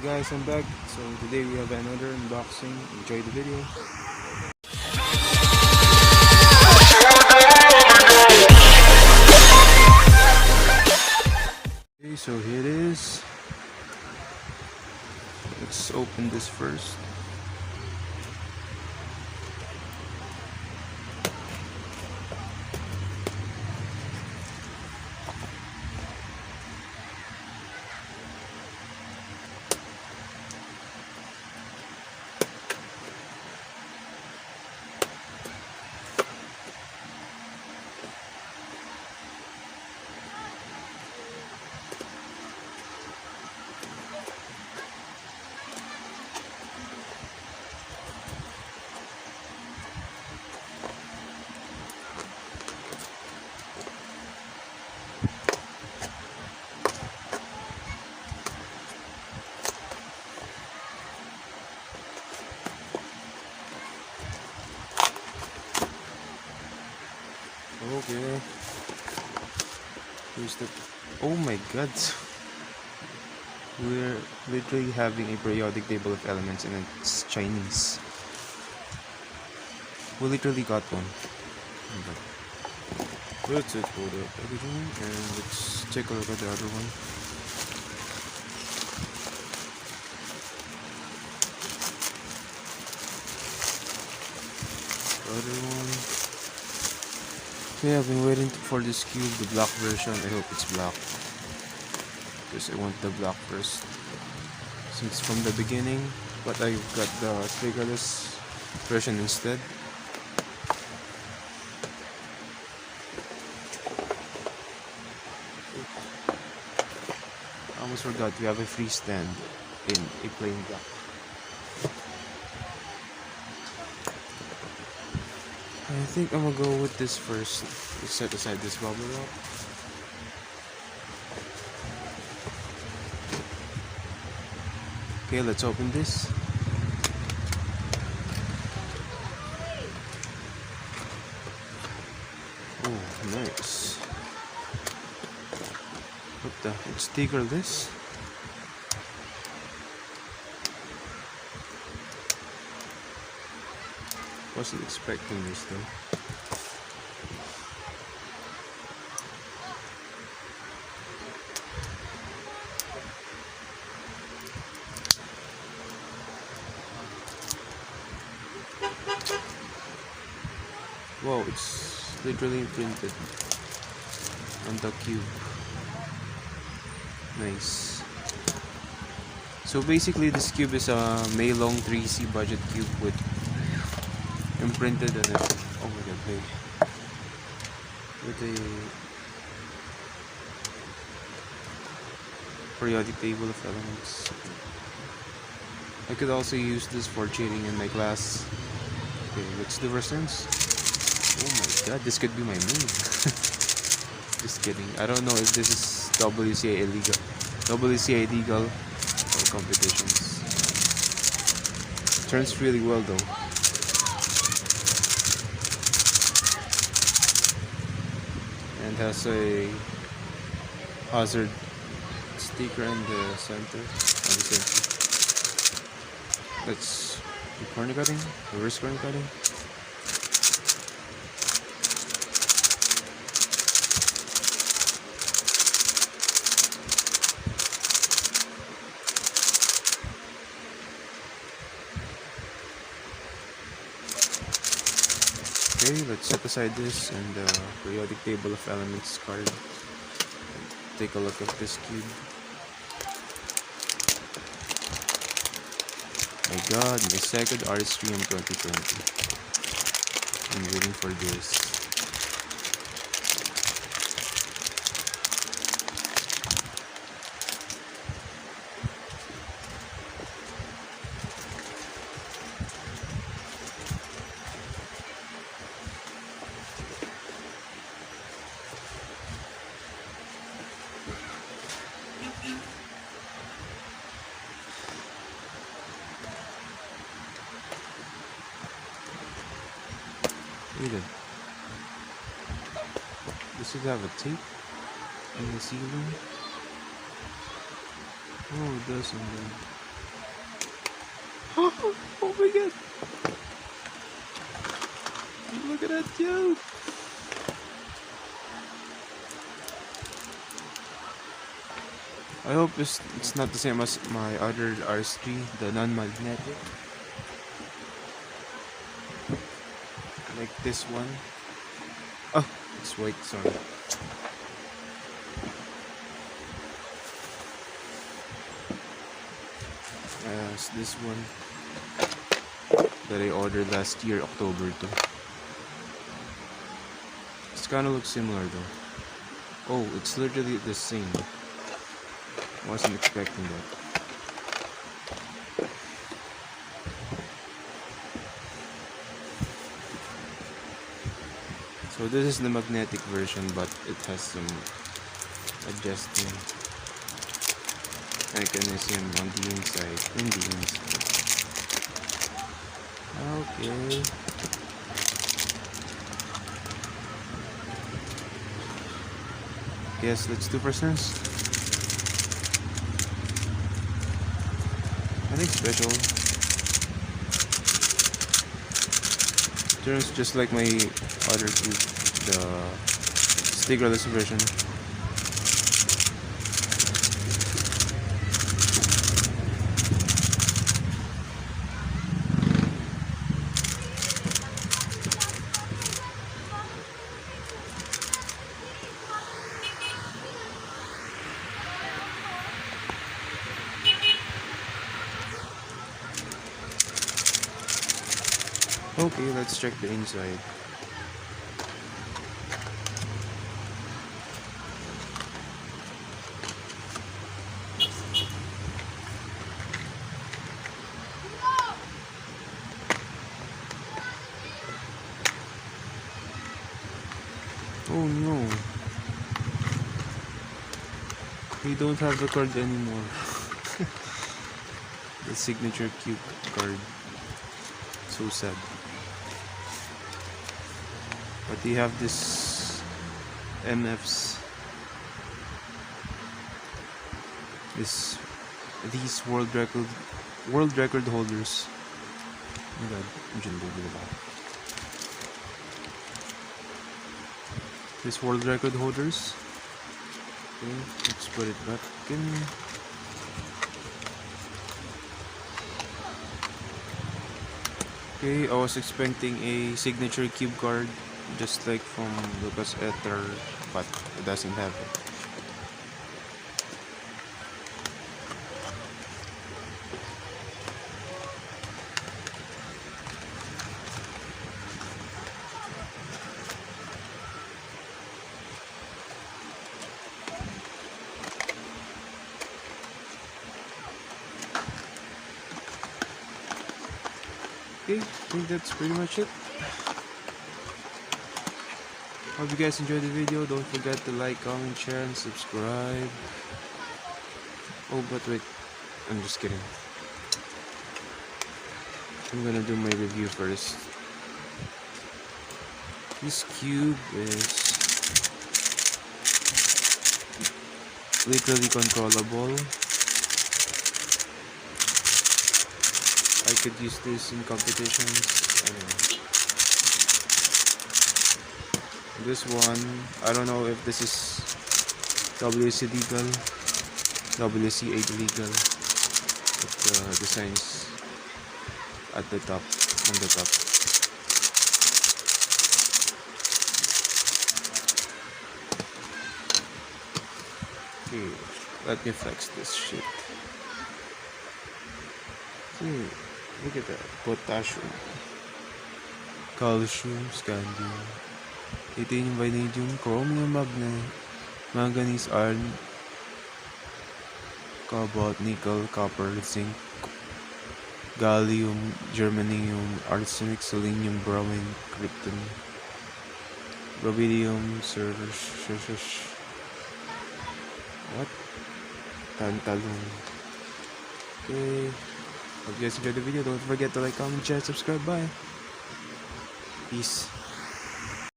guys, I'm back. So today we have another unboxing. Enjoy the video. Okay, so here it is. Let's open this first. Okay. Here's the. Oh my god. We're literally having a periodic table of elements and it's Chinese. We literally got one. That's it for the packaging, and let's take a look at the other one. Other one. Okay, I've been waiting for this cube, the black version. I hope it's black, because I want the black first since from the beginning, but I got the triggerless version instead. I almost forgot, we have a free stand in a plain black. I think I'm gonna go with this first. Let's set aside this bubble wrap. Okay, let's open this. Oh, nice. What the? It's stickerless. Wasn't expecting this though. Wow, it's literally printed on the cube. Nice. So basically this cube is a Meilong 3C budget cube with imprinted on it. Oh my god, hey. With a periodic table of elements. I could also use this for cheating in my class. Okay, let's do resistance. Oh my god, this could be my main. Just kidding. I don't know if this is WCA legal for competitions. Turns really well though. And has a hazard sticker in the center. Let's do corner cutting, reverse corner cutting. Okay, let's set aside this and the periodic table of elements card. Take a look at this cube. My god, my second RS3M 2020. I'm waiting for this. Does it have a tape in the ceiling? Oh, it doesn't. Oh my god! Look at that, yo! I hope it's not the same as my other RS3, the non-magnetic. Like this one. Oh, it's white, sorry. As this one that I ordered last year, October 2. It's kind of looks similar though. Oh, it's literally the same. Wasn't expecting that. So this is the magnetic version, but it has some adjusting mechanism on the inside. Okay. Yes, let's do percents. Nothing special. Turns just like my other cube, the stickerless version. Okay, let's check the inside. Oh no, we don't have the card anymore. The signature cube card. So sad. But they have this MFs, these world record holders. Oh my god, this world record holders. Okay, let's put it back in. Okay, I was expecting a signature cube card just like from Lucas Ether, but it doesn't have it. Okay, I think that's pretty much it. Hope you guys enjoyed the video. Don't forget to like, comment, share, and subscribe. Oh, but wait, I'm just kidding. I'm gonna do my review first. This cube is literally controllable. I could use this in competitions. I don't know. This one, I don't know if this is WC legal, WC8 legal, but the designs at the top, on the top. Okay, let me flex this shit. Look at that. Potassium, calcium, scandium, titanium, vanadium, chromium, manganese, iron, cobalt, nickel, copper, zinc, gallium, germanium, arsenic, selenium, bromine, krypton, rubidium, what? Tantalum. Okay. Hope you guys enjoyed the video. Don't forget to like, comment, share, subscribe. Bye. Peace.